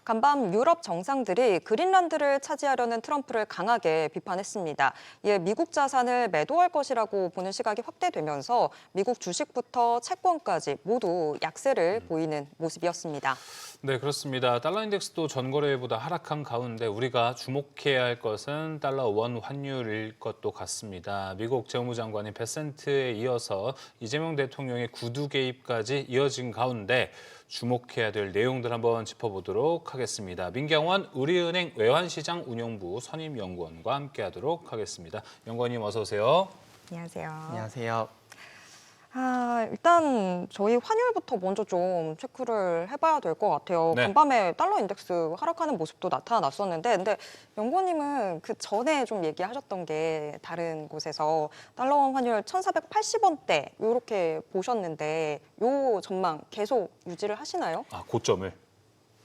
간밤 유럽 정상들이 그린란드를 차지하려는 트럼프를 강하게 비판했습니다. 이에 미국 자산을 매도할 것이라고 보는 시각이 확대되면서 미국 주식부터 채권까지 모두 약세를 보이는 모습이었습니다. 네, 그렇습니다. 달러 인덱스도 전거래일보다 하락한 가운데 우리가 주목해야 할 것은 달러 원 환율일 것도 같습니다. 미국 재무장관이 베센트에 이어서 이재명 대통령의 구두 개입까지 이어진 가운데 주목해야 될 내용들 한번 짚어보도록 하겠습니다. 민경원 우리은행 외환시장 운용부 선임연구원과 함께하도록 하겠습니다. 연구원님 어서 오세요. 안녕하세요. 안녕하세요. 일단 저희 환율부터 먼저 좀 체크를 해봐야 될 것 같아요. 네. 간밤에 달러 인덱스 하락하는 모습도 나타났었는데, 근데 연구원님은 그 전에 좀 얘기하셨던 게 다른 곳에서 달러 원 환율 1,480원대 이렇게 보셨는데, 요 전망 계속 유지를 하시나요? 아, 고점을.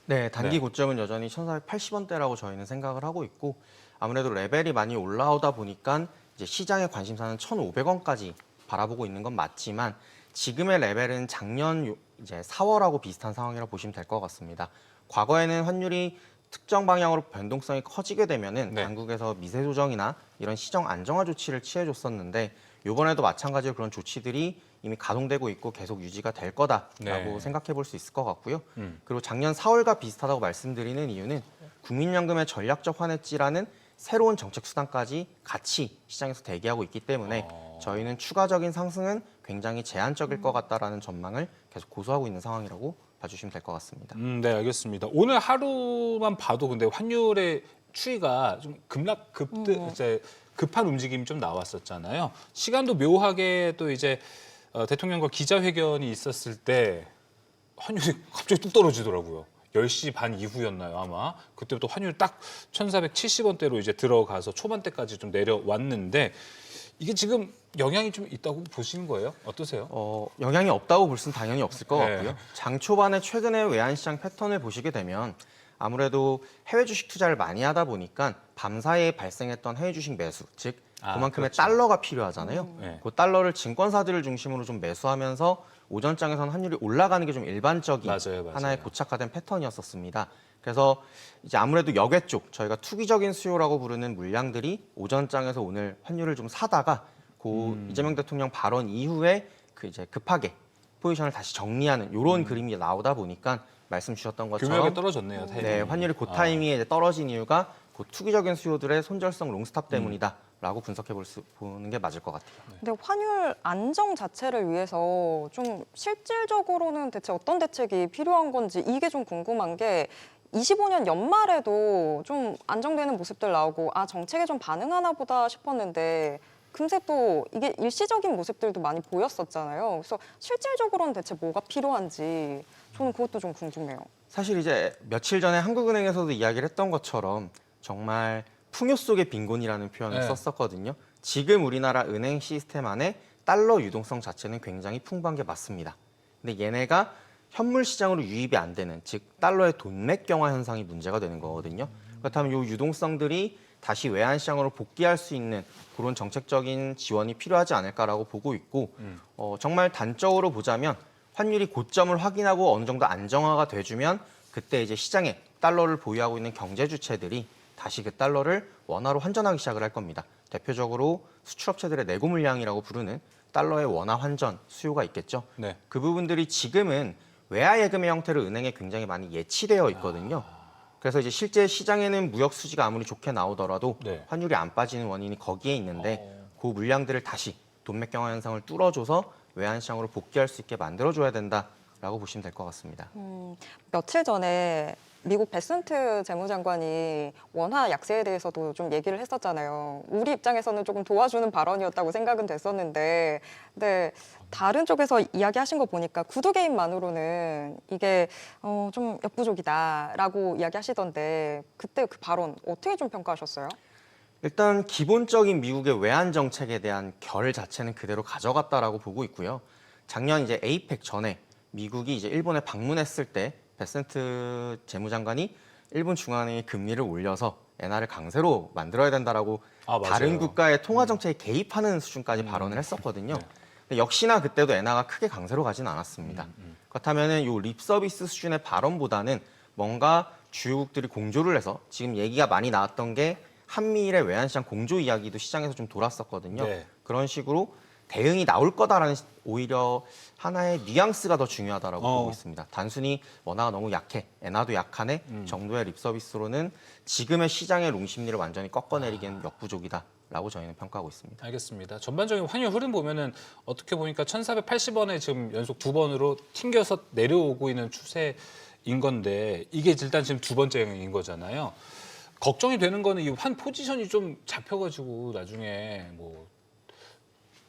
네, 단기 네. 고점은 여전히 1,480원대라고 저희는 생각을 하고 있고 아무래도 레벨이 많이 올라오다 보니까 이제 시장의 관심사는 1,500원까지 바라보고 있는 건 맞지만 지금의 레벨은 작년 이제 4월하고 비슷한 상황이라고 보시면 될 것 같습니다. 과거에는 환율이 특정 방향으로 변동성이 커지게 되면은 네. 당국에서 미세 조정이나 이런 시정 안정화 조치를 취해줬었는데 이번에도 마찬가지로 그런 조치들이 이미 가동되고 있고 계속 유지가 될 거다라고 네. 생각해 볼 수 있을 것 같고요. 그리고 작년 4월과 비슷하다고 말씀드리는 이유는 국민연금의 전략적 환해지라는 새로운 정책 수단까지 같이 시장에서 대기하고 있기 때문에 저희는 추가적인 상승은 굉장히 제한적일 것 같다라는 전망을 계속 고수하고 있는 상황이라고 봐주시면 될 것 같습니다. 네, 알겠습니다. 오늘 하루만 봐도 근데 환율의 추이가 좀 이제 급한 움직임이 좀 나왔었잖아요. 시간도 묘하게 또 이제 대통령과 기자회견이 있었을 때 환율이 갑자기 뚝 떨어지더라고요. 10시 반 이후였나요, 아마. 그때부터 환율이 딱 1,470원대로 이제 들어가서 초반대까지 좀 내려왔는데 이게 지금 영향이 좀 있다고 보시는 거예요? 어떠세요? 영향이 없다고 볼 수는 당연히 없을 것 네. 같고요. 장 초반에 최근의 외환시장 패턴을 보시게 되면 아무래도 해외 주식 투자를 많이 하다 보니까 밤사이에 발생했던 해외 주식 매수, 즉 그만큼의 그렇죠. 달러가 필요하잖아요. 네. 그 달러를 증권사들을 중심으로 좀 매수하면서 오전장에서는 환율이 올라가는 게 좀 일반적인 맞아요. 하나의 고착화된 패턴이었었습니다. 그래서 이제 아무래도 역외 쪽 저희가 투기적인 수요라고 부르는 물량들이 오전장에서 오늘 환율을 좀 사다가 이재명 대통령 발언 이후에 그 이제 급하게 포지션을 다시 정리하는 이런 그림이 나오다 보니까 말씀 주셨던 교묘하게 것처럼 떨어졌네요. 타이밍이. 네, 환율이 그 타이밍에 이제 떨어진 이유가 그 투기적인 수요들의 손절성 롱스탑 때문이다라고 분석해 보는 게 맞을 것 같아요. 근데 환율 안정 자체를 위해서 좀 실질적으로는 대체 어떤 대책이 필요한 건지 이게 좀 궁금한 게 25년 연말에도 좀 안정되는 모습들 나오고 정책에 좀 반응하나 보다 싶었는데 금세 또 이게 일시적인 모습들도 많이 보였었잖아요. 그래서 실질적으로는 대체 뭐가 필요한지 저는 그것도 좀 궁금해요. 사실 이제 며칠 전에 한국은행에서도 이야기를 했던 것처럼 정말 풍요 속의 빈곤이라는 표현을 네. 썼었거든요. 지금 우리나라 은행 시스템 안에 달러 유동성 자체는 굉장히 풍부한 게 맞습니다. 근데 얘네가 현물 시장으로 유입이 안 되는, 즉 달러의 돈맥경화 현상이 문제가 되는 거거든요. 그렇다면 이 유동성들이 다시 외환 시장으로 복귀할 수 있는 그런 정책적인 지원이 필요하지 않을까라고 보고 있고 정말 단적으로 보자면 환율이 고점을 확인하고 어느 정도 안정화가 돼주면 그때 이제 시장에 달러를 보유하고 있는 경제 주체들이 다시 그 달러를 원화로 환전하기 시작을 할 겁니다. 대표적으로 수출업체들의 내고 물량이라고 부르는 달러의 원화 환전 수요가 있겠죠. 네. 그 부분들이 지금은 외화 예금의 형태로 은행에 굉장히 많이 예치되어 있거든요. 그래서 이제 실제 시장에는 무역 수지가 아무리 좋게 나오더라도 네. 환율이 안 빠지는 원인이 거기에 있는데 그 물량들을 다시 돈맥경화 현상을 뚫어줘서 외환 시장으로 복귀할 수 있게 만들어줘야 된다라고 보시면 될 것 같습니다. 며칠 전에 미국 베센트 재무장관이 원화 약세에 대해서도 좀 얘기를 했었잖아요. 우리 입장에서는 조금 도와주는 발언이었다고 생각은 됐었는데, 근데 다른 쪽에서 이야기하신 거 보니까 구두 개입만으로는 이게 좀 역부족이다라고 이야기하시던데 그때 그 발언 어떻게 좀 평가하셨어요? 일단 기본적인 미국의 외환 정책에 대한 결 자체는 그대로 가져갔다라고 보고 있고요. 작년 이제 에이펙 전에 미국이 이제 일본에 방문했을 때 베센트 재무장관이 일본 중앙은행이 금리를 올려서 엔화를 강세로 만들어야 된다라고 맞아요. 다른 국가의 통화 정책에 개입하는 수준까지 발언을 했었거든요. 근데 역시나 그때도 엔화가 크게 강세로 가진 않았습니다. 그렇다면 이 립 서비스 수준의 발언보다는 뭔가 주요국들이 공조를 해서 지금 얘기가 많이 나왔던 게 한미일의 외환시장 공조 이야기도 시장에서 좀 돌았었거든요. 네. 그런 식으로 대응이 나올 거다라는 오히려 하나의 뉘앙스가 더 중요하다라고 보고 있습니다. 단순히 원화가 너무 약해, 엔화도 약하네 정도의 립 서비스로는 지금의 시장의 롱 심리를 완전히 꺾어내리기는 역부족이다라고 저희는 평가하고 있습니다. 알겠습니다. 전반적인 환율 흐름 보면은 어떻게 보니까 1,480원에 지금 연속 두 번으로 튕겨서 내려오고 있는 추세인 건데 이게 일단 지금 두 번째인 거잖아요. 걱정이 되는 거는 이 환 포지션이 좀 잡혀가지고 나중에 뭐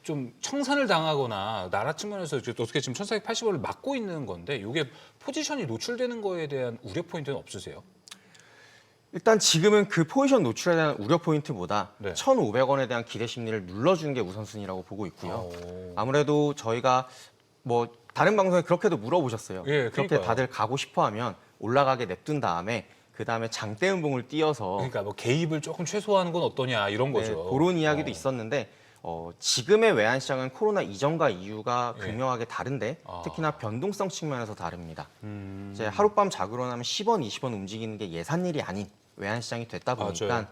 좀 청산을 당하거나 나라 측면에서 어떻게 지금 1,480원을 막고 있는 건데 이게 포지션이 노출되는 거에 대한 우려 포인트는 없으세요? 일단 지금은 그 포지션 노출에 대한 우려 포인트보다 네. 1,500원에 대한 기대 심리를 눌러주는 게 우선순위라고 보고 있고요. 오. 아무래도 저희가 뭐 다른 방송에 그렇게도 물어보셨어요. 예, 그렇게 그러니까요. 다들 가고 싶어하면 올라가게 냅둔 다음에 그 다음에 장대 음봉을 띄어서 그러니까 뭐 개입을 조금 최소화하는 건 어떠냐 이런 네, 거죠. 그런 이야기도 있었는데 지금의 외환시장은 코로나 이전과 이후가 예. 극명하게 다른데 아. 특히나 변동성 측면에서 다릅니다. 음. 이제 하룻밤 자고 일어나면 10원, 20원 움직이는 게 예산일이 아닌 외환시장이 됐다 보니까 맞아요.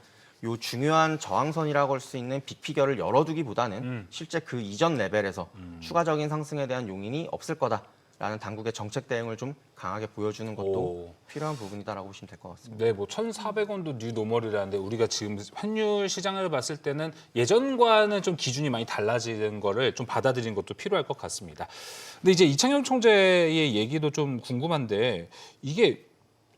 요 중요한 저항선이라고 할 수 있는 빅피겨를 열어두기보다는 실제 그 이전 레벨에서 추가적인 상승에 대한 용인이 없을 거다라는 당국의 정책 대응을 좀 강하게 보여주는 것도 오. 필요한 부분이다라고 보시면 될 것 같습니다. 네, 뭐 1,400원도 뉴 노멀이라는데 우리가 지금 환율 시장을 봤을 때는 예전과는 좀 기준이 많이 달라지는 거를 좀 받아들이는 것도 필요할 것 같습니다. 근데 이제 이창용 총재의 얘기도 좀 궁금한데 이게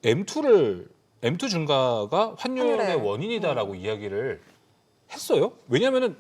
M2 증가가 환율의 환율의 원인이다라고 이야기를 했어요. 왜냐하면은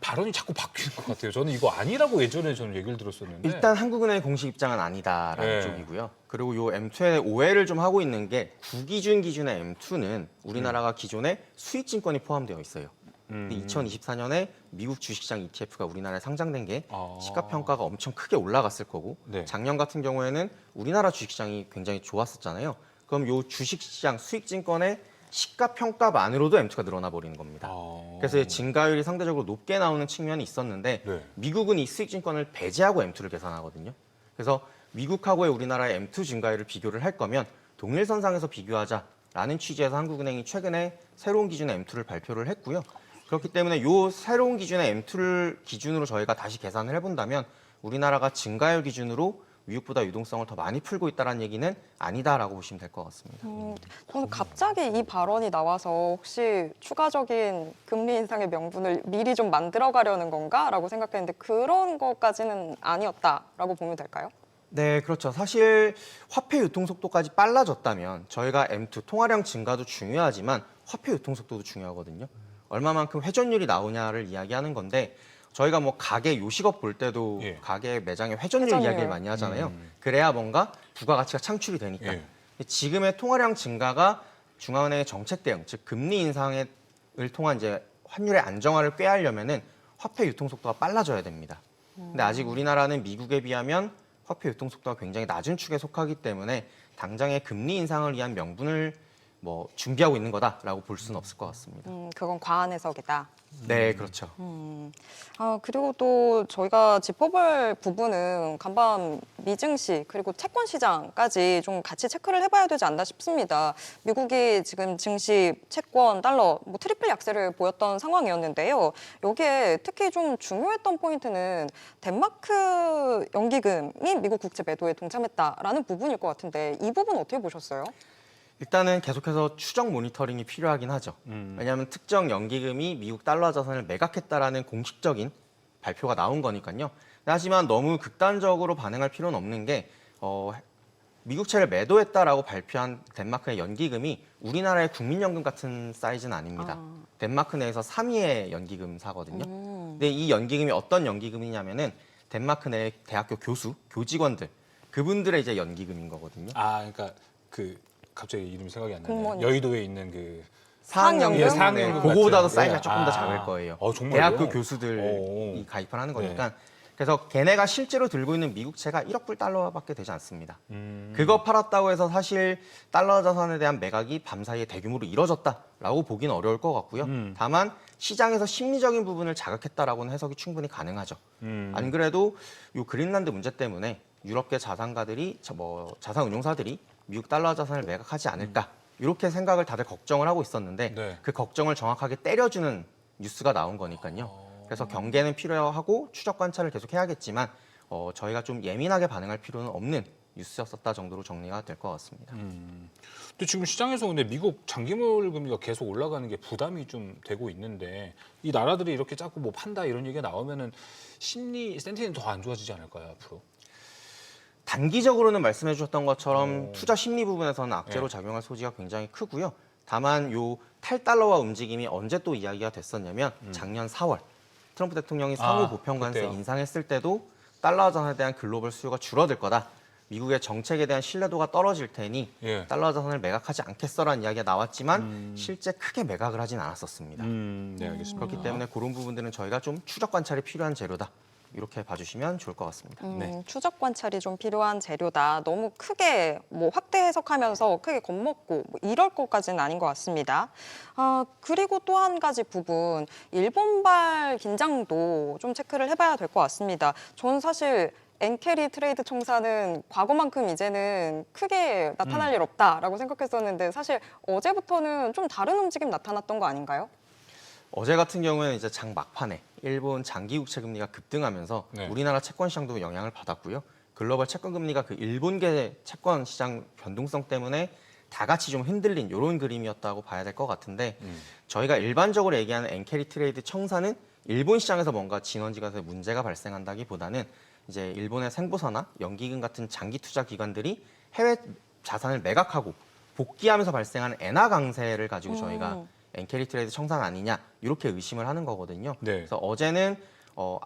발언이 자꾸 바뀌는 것 같아요. 저는 이거 아니라고 예전에 저는 얘기를 들었었는데. 일단 한국은행의 공식 입장은 아니다라는 네. 쪽이고요. 그리고 요 M2에 오해를 좀 하고 있는 게 구기준 기준의 M2는 우리나라가 기존에 수익증권이 포함되어 있어요. 근데 2024년에 미국 주식시장 ETF가 우리나라에 상장된 게 아. 시가평가가 엄청 크게 올라갔을 거고 네. 작년 같은 경우에는 우리나라 주식시장이 굉장히 좋았었잖아요. 그럼 요 주식시장 수익증권의 시가평가만으로도 M2가 늘어나 버리는 겁니다. 아. 그래서 증가율이 상대적으로 높게 나오는 측면이 있었는데 네. 미국은 이 수익증권을 배제하고 M2를 계산하거든요. 그래서 미국하고의 우리나라의 M2 증가율을 비교를 할 거면 동일선상에서 비교하자라는 취지에서 한국은행이 최근에 새로운 기준의 M2를 발표를 했고요. 그렇기 때문에 이 새로운 기준의 M2를 기준으로 저희가 다시 계산을 해본다면 우리나라가 증가율 기준으로 미국보다 유동성을 더 많이 풀고 있다는 얘기는 아니다라고 보시면 될 것 같습니다. 저는 갑자기 이 발언이 나와서 혹시 추가적인 금리 인상의 명분을 미리 좀 만들어가려는 건가라고 생각했는데 그런 것까지는 아니었다라고 보면 될까요? 네, 그렇죠. 사실 화폐 유통 속도까지 빨라졌다면 저희가 M2 통화량 증가도 중요하지만 화폐 유통 속도도 중요하거든요. 얼마만큼 회전율이 나오냐를 이야기하는 건데 저희가 뭐 가게 요식업 볼 때도 예. 가게 매장의 회전율 회전율. 이야기를 많이 하잖아요. 그래야 뭔가 부가가치가 창출이 되니까. 예. 근데 지금의 통화량 증가가 중앙은행의 정책 대응, 즉 금리 인상을 통한 이제 환율의 안정화를 꾀하려면은 화폐 유통 속도가 빨라져야 됩니다. 근데 아직 우리나라는 미국에 비하면 화폐 유통 속도가 굉장히 낮은 축에 속하기 때문에 당장의 금리 인상을 위한 명분을 뭐 준비하고 있는 거다라고 볼 수는 없을 것 같습니다. 그건 과한 해석이다. 네, 그렇죠. 그리고 또 저희가 짚어볼 부분은 간밤 미증시 그리고 채권 시장까지 좀 같이 체크를 해봐야 되지 않나 싶습니다. 미국이 지금 증시, 채권, 달러 뭐 트리플 약세를 보였던 상황이었는데요. 여기에 특히 좀 중요했던 포인트는 덴마크 연기금이 미국 국채 매도에 동참했다라는 부분일 것 같은데 이 부분 어떻게 보셨어요? 일단은 계속해서 추적 모니터링이 필요하긴 하죠. 왜냐하면 특정 연기금이 미국 달러 자산을 매각했다라는 공식적인 발표가 나온 거니까요. 하지만 너무 극단적으로 반응할 필요는 없는 게 미국채를 매도했다라고 발표한 덴마크의 연기금이 우리나라의 국민연금 같은 사이즈는 아닙니다. 덴마크 내에서 3위의 연기금사거든요. 근데 이 연기금이 어떤 연기금이냐면은 덴마크 내 대학교 교수, 교직원들 그분들의 이제 연기금인 거거든요. 아, 그러니까 그 갑자기 이름이 생각이 안 나네. 공무원. 여의도에 있는 그 사학연금? 예, 네, 사학연금 그거보다도 같은. 사이즈가 예. 조금 더 아. 작을 거예요. 정말요? 대학교 교수들이 오. 가입을 하는 거니까. 그래서 걔네가 실제로 들고 있는 미국채가 1억 불 달러밖에 되지 않습니다. 그거 팔았다고 해서 사실 달러 자산에 대한 매각이 밤사이에 대규모로 이뤄졌다라고 보기는 어려울 것 같고요. 다만 시장에서 심리적인 부분을 자극했다라고는 해석이 충분히 가능하죠. 안 그래도 이 그린란드 문제 때문에 유럽계 자산가들이 자산 운용사들이 미국 달러 자산을 매각하지 않을까 이렇게 생각을 다들 걱정을 하고 있었는데 네. 그 걱정을 정확하게 때려주는 뉴스가 나온 거니까요. 그래서 경계는 필요하고 추적 관찰을 계속 해야겠지만 저희가 좀 예민하게 반응할 필요는 없는 뉴스였었다 정도로 정리가 될 것 같습니다. 근데 지금 시장에서 근데 미국 장기물 금리가 계속 올라가는 게 부담이 좀 되고 있는데 이 나라들이 이렇게 자꾸 뭐 판다 이런 얘기가 나오면은 심리 센티는 더 안 좋아지지 않을까요 앞으로? 단기적으로는 말씀해 주셨던 것처럼 투자 심리 부분에서는 악재로 네. 작용할 소지가 굉장히 크고요. 다만 요 탈달러화 움직임이 언제 또 이야기가 됐었냐면 작년 4월 트럼프 대통령이 상호 보편 관세 그때요. 인상했을 때도 달러 자산에 대한 글로벌 수요가 줄어들 거다. 미국의 정책에 대한 신뢰도가 떨어질 테니 예. 달러 자산을 매각하지 않겠어라는 이야기가 나왔지만 실제 크게 매각을 하진 않았었습니다. 네 알겠습니다. 그렇기 때문에 그런 부분들은 저희가 좀 추적 관찰이 필요한 재료다. 이렇게 봐주시면 좋을 것 같습니다. 네. 추적 관찰이 좀 필요한 재료다. 너무 크게 뭐 확대 해석하면서 크게 겁먹고 뭐 이럴 것까지는 아닌 것 같습니다. 그리고 또 한 가지 부분, 일본발 긴장도 좀 체크를 해봐야 될 것 같습니다. 저는 사실 엔캐리 트레이드 총사는 과거만큼 이제는 크게 나타날 일 없다라고 생각했었는데 사실 어제부터는 좀 다른 움직임 나타났던 거 아닌가요? 어제 같은 경우에는 이제 장 막판에 일본 장기 국채 금리가 급등하면서 네. 우리나라 채권 시장도 영향을 받았고요. 글로벌 채권 금리가 그 일본계 채권 시장 변동성 때문에 다 같이 좀 흔들린 이런 그림이었다고 봐야 될 것 같은데 저희가 일반적으로 얘기하는 엔캐리 트레이드 청사는 일본 시장에서 뭔가 진원지가서 문제가 발생한다기보다는 이제 일본의 생보사나 연기금 같은 장기 투자 기관들이 해외 자산을 매각하고 복귀하면서 발생하는 엔화 강세를 가지고 저희가 엔캐리 트레이드 청산 아니냐 이렇게 의심을 하는 거거든요. 네. 그래서 어제는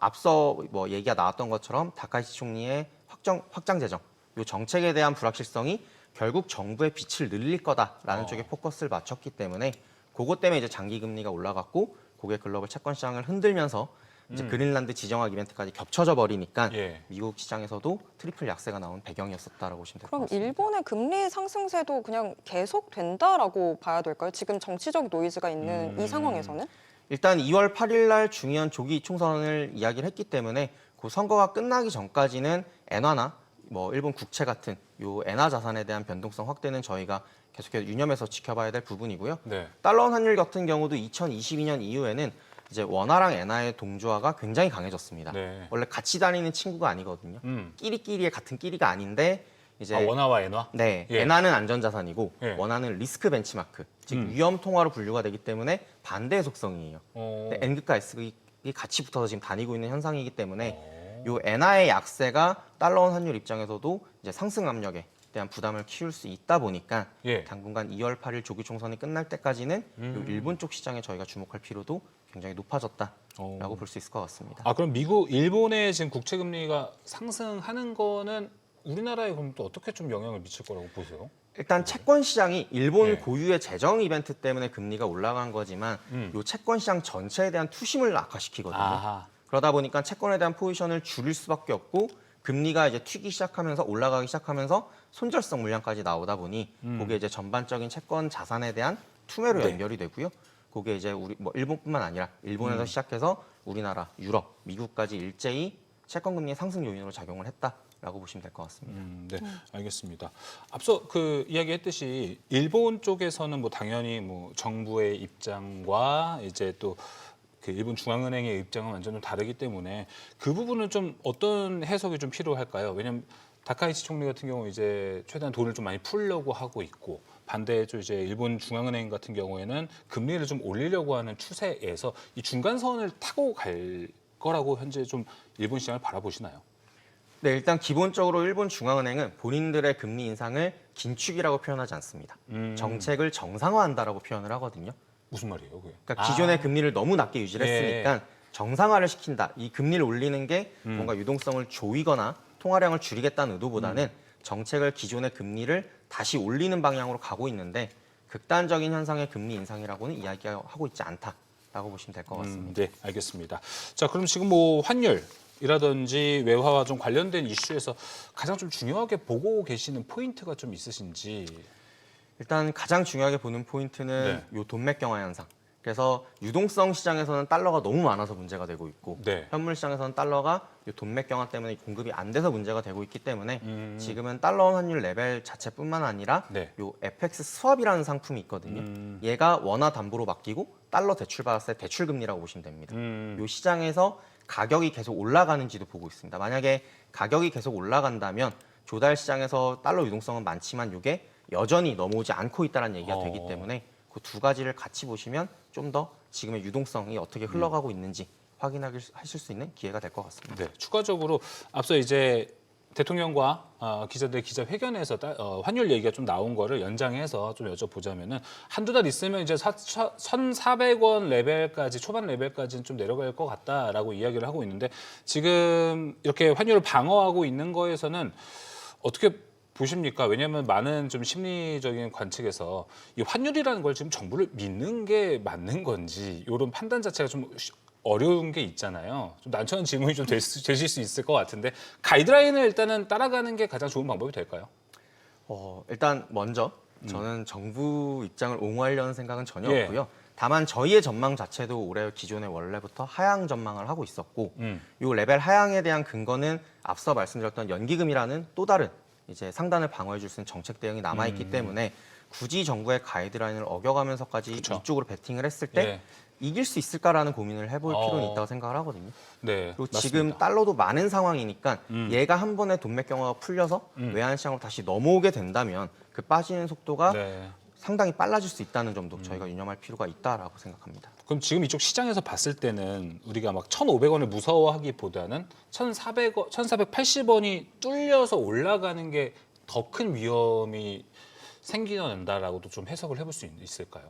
앞서 뭐 얘기가 나왔던 것처럼 다카이치 총리의 확장 재정 이 정책에 대한 불확실성이 결국 정부의 빚을 늘릴 거다라는 쪽에 포커스를 맞췄기 때문에 그것 때문에 이제 장기 금리가 올라갔고 그게 글로벌 채권 시장을 흔들면서 이제 그린란드 지정학 이벤트까지 겹쳐져 버리니까 예. 미국 시장에서도 트리플 약세가 나온 배경이었었다라고 보시면 될 것 그럼 같습니다. 일본의 금리 상승세도 그냥 계속 된다라고 봐야 될까요? 지금 정치적 노이즈가 있는 이 상황에서는? 일단 2월 8일 날 중요한 조기 총선을 이야기를 했기 때문에 그 선거가 끝나기 전까지는 엔화나 뭐 일본 국채 같은 요 엔화 자산에 대한 변동성 확대는 저희가 계속해서 유념해서 지켜봐야 될 부분이고요. 네. 달러 원 환율 같은 경우도 2022년 이후에는 이제 원화랑 엔화의 동조화가 굉장히 강해졌습니다. 네. 원래 같이 다니는 친구가 아니거든요. 끼리끼리의 같은 끼리가 아닌데 이제 원화와 엔화? 네, 예. 엔화는 안전자산이고 예. 원화는 리스크 벤치마크, 즉 위험 통화로 분류가 되기 때문에 반대의 속성이에요. 근데 N극과 S극이 같이 붙어서 지금 다니고 있는 현상이기 때문에 요 엔화의 약세가 달러원 환율 입장에서도 이제 상승 압력에 대한 부담을 키울 수 있다 보니까 예. 당분간 2월 8일 조기 총선이 끝날 때까지는 요 일본 쪽 시장에 저희가 주목할 필요도 굉장히 높아졌다라고 볼 수 있을 것 같습니다. 아 그럼 일본의 지금 국채 금리가 상승하는 거는 우리나라에 그럼 또 어떻게 좀 영향을 미칠 거라고 보세요? 일단 채권 시장이 일본 네. 고유의 재정 이벤트 때문에 금리가 올라간 거지만 요 채권 시장 전체에 대한 투심을 악화시키거든요. 아하. 그러다 보니까 채권에 대한 포지션을 줄일 수밖에 없고 금리가 이제 튀기 시작하면서 올라가기 시작하면서 손절성 물량까지 나오다 보니 그게 이제 전반적인 채권 자산에 대한 투매로 네. 연결이 되고요. 그게 이제 우리 뭐 일본뿐만 아니라 일본에서 시작해서 우리나라, 유럽, 미국까지 일제히 채권 금리의 상승 요인으로 작용을 했다라고 보시면 될 것 같습니다. 네, 알겠습니다. 앞서 그 이야기했듯이 일본 쪽에서는 뭐 당연히 뭐 정부의 입장과 이제 또 그 일본 중앙은행의 입장은 완전 좀 다르기 때문에 그 부분은 좀 어떤 해석이 좀 필요할까요? 왜냐하면 다카이치 총리 같은 경우 이제 최대한 돈을 좀 많이 풀려고 하고 있고 반대에 좀 이제 일본 중앙은행 같은 경우에는 금리를 좀 올리려고 하는 추세에서 이 중간선을 타고 갈 거라고 현재 좀 일본 시장을 바라보시나요? 네, 일단 기본적으로 일본 중앙은행은 본인들의 금리 인상을 긴축이라고 표현하지 않습니다. 정책을 정상화한다라고 표현을 하거든요. 무슨 말이에요, 그게? 그러니까 기존의 금리를 너무 낮게 유지를 했으니까 정상화를 시킨다. 이 금리를 올리는 게 뭔가 유동성을 조이거나 통화량을 줄이겠다는 의도보다는 정책을 기존의 금리를 다시 올리는 방향으로 가고 있는데 극단적인 현상의 금리 인상이라고는 이야기하고 있지 않다라고 보시면 될 것 같습니다. 네, 알겠습니다. 자, 그럼 지금 뭐 환율이라든지 외화와 좀 관련된 이슈에서 가장 좀 중요하게 보고 계시는 포인트가 좀 있으신지. 일단 가장 중요하게 보는 포인트는 요 돈맥 경화 현상. 그래서 유동성 시장에서는 달러가 너무 많아서 문제가 되고 있고 네. 현물 시장에서는 달러가 이 돈맥 경화 때문에 공급이 안 돼서 문제가 되고 있기 때문에 지금은 달러 환율 레벨 자체뿐만 아니라 네. 요 FX 스왑이라는 상품이 있거든요. 얘가 원화 담보로 맡기고 달러 대출 받았을 때 대출 금리라고 보시면 됩니다. 요 시장에서 가격이 계속 올라가는지도 보고 있습니다. 만약에 가격이 계속 올라간다면 조달 시장에서 달러 유동성은 많지만 이게 여전히 넘어오지 않고 있다는 얘기가 되기 때문에 그 두 가지를 같이 보시면 좀 더 지금의 유동성이 어떻게 흘러가고 있는지 확인하실 수 있는 기회가 될 것 같습니다. 네, 추가적으로 앞서 이제 대통령과 기자들 기자회견에서 환율 얘기가 좀 나온 거를 연장해서 좀 여쭤보자면은 한두 달 있으면 이제 1,400원 레벨까지 초반 레벨까지는 좀 내려갈 것 같다라고 이야기를 하고 있는데 지금 이렇게 환율을 방어하고 있는 거에서는 어떻게 보십니까? 왜냐하면 많은 좀 심리적인 관측에서 이 환율이라는 걸 지금 정부를 믿는 게 맞는 건지 이런 판단 자체가 좀 어려운 게 있잖아요. 좀 난처한 질문이 좀 되실 수 있을 것 같은데 가이드라인을 일단은 따라가는 게 가장 좋은 방법이 될까요? 일단 먼저 저는 정부 입장을 옹호하려는 생각은 전혀 예. 없고요. 다만 저희의 전망 자체도 올해 기존에 원래부터 하향 전망을 하고 있었고 이 레벨 하향에 대한 근거는 앞서 말씀드렸던 연기금이라는 또 다른 이제 상단을 방어해 줄 수 있는 정책 대응이 남아 있기 때문에 굳이 정부의 가이드라인을 어겨가면서까지 그쵸. 이쪽으로 베팅을 했을 때 예. 이길 수 있을까라는 고민을 해볼 필요는 있다고 생각을 하거든요. 네, 그리고 맞습니다. 지금 달러도 많은 상황이니까 얘가 한 번에 돈맥 경화가 풀려서 외환 시장으로 다시 넘어오게 된다면 그 빠지는 속도가 네. 상당히 빨라질 수 있다는 점도 저희가 유념할 필요가 있다라고 생각합니다. 그럼 지금 이쪽 시장에서 봤을 때는 우리가 막 1,500원을 무서워하기보다는 1,400원, 1,480원이 뚫려서 올라가는 게 더 큰 위험이 생겨난다라고도 좀 해석을 해볼 수 있을까요?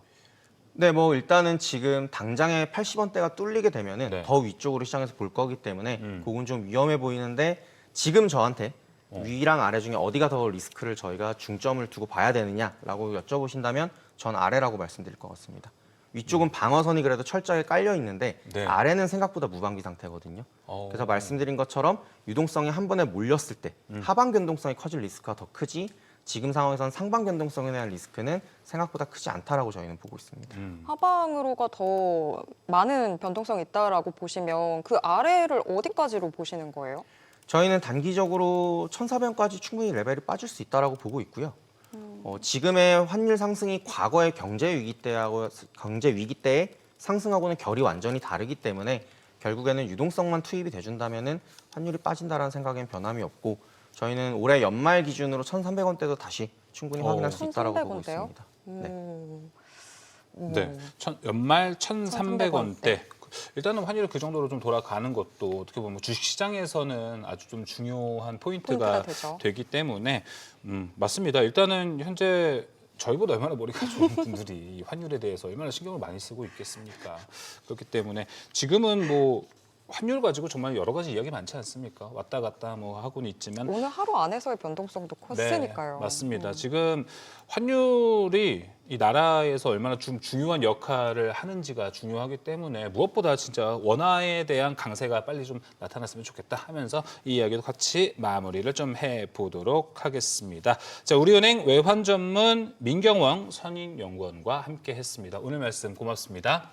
네, 뭐 일단은 지금 당장에 80원대가 뚫리게 되면은 네. 더 위쪽으로 시장에서 볼 거기 때문에 그건 좀 위험해 보이는데 지금 저한테 위랑 아래 중에 어디가 더 리스크를 저희가 중점을 두고 봐야 되느냐라고 여쭤보신다면 전 아래라고 말씀드릴 것 같습니다. 위쪽은 방어선이 그래도 철저하게 깔려 있는데 네. 아래는 생각보다 무방비 상태거든요. 그래서 말씀드린 것처럼 유동성이 한 번에 몰렸을 때 하방 변동성이 커질 리스크가 더 크지 지금 상황에선 상방 변동성에 대한 리스크는 생각보다 크지 않다라고 저희는 보고 있습니다. 하방으로가 더 많은 변동성이 있다라고 보시면 그 아래를 어디까지로 보시는 거예요? 저희는 단기적으로 1,400원까지 충분히 레벨이 빠질 수 있다라고 보고 있고요. 지금의 환율 상승이 과거의 경제 위기 때의 상승하고는 결이 완전히 다르기 때문에 결국에는 유동성만 투입이 돼준다면은 환율이 빠진다라는 생각엔 변함이 없고 저희는 올해 연말 기준으로 1,300원대도 다시 충분히 확인할 수 있다라고 보고 1,300원대요? 있습니다. 네. 네, 연말 1,300원대. 1,300원대. 일단은 환율이 그 정도로 좀 돌아가는 것도 어떻게 보면 주식시장에서는 아주 좀 중요한 포인트가 되죠. 되기 때문에 맞습니다. 일단은 현재 저희보다 얼마나 머리가 좋은 분들이 이 환율에 대해서 얼마나 신경을 많이 쓰고 있겠습니까? 그렇기 때문에 지금은 뭐 환율 가지고 정말 여러 가지 이야기 많지 않습니까? 왔다 갔다 뭐 하고는 있지만 오늘 하루 안에서의 변동성도 컸으니까요. 네, 맞습니다. 지금 환율이 이 나라에서 얼마나 좀 중요한 역할을 하는지가 중요하기 때문에 무엇보다 진짜 원화에 대한 강세가 빨리 좀 나타났으면 좋겠다 하면서 이 이야기도 같이 마무리를 좀 해보도록 하겠습니다. 자, 우리은행 외환 전문 민경원 선임연구원과 함께 했습니다. 오늘 말씀 고맙습니다.